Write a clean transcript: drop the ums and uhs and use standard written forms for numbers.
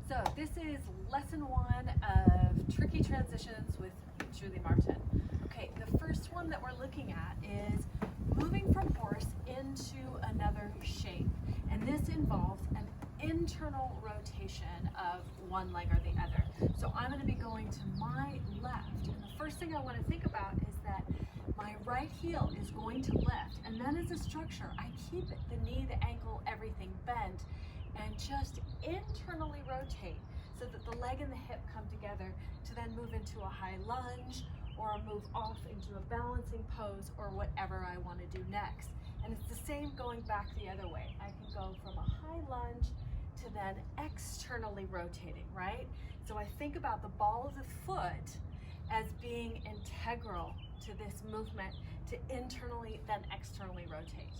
So this is lesson 1 of tricky transitions with Julie Martin. Okay, the first one that we're looking at is moving from horse into another shape. And this involves an internal rotation of one leg or the other. So I'm going to be going to my left. And the first thing I want to think about is that my right heel is going to lift. And then as a structure, I keep the knee, the ankle, everything bent and just internally rotate so that the leg and the hip come together to then move into a high lunge or move off into a balancing pose or whatever I want to do next. And it's the same going back the other way. I can go from a high lunge to then externally rotating, right? So I think about the ball of the foot as being integral to this movement to internally then externally rotate.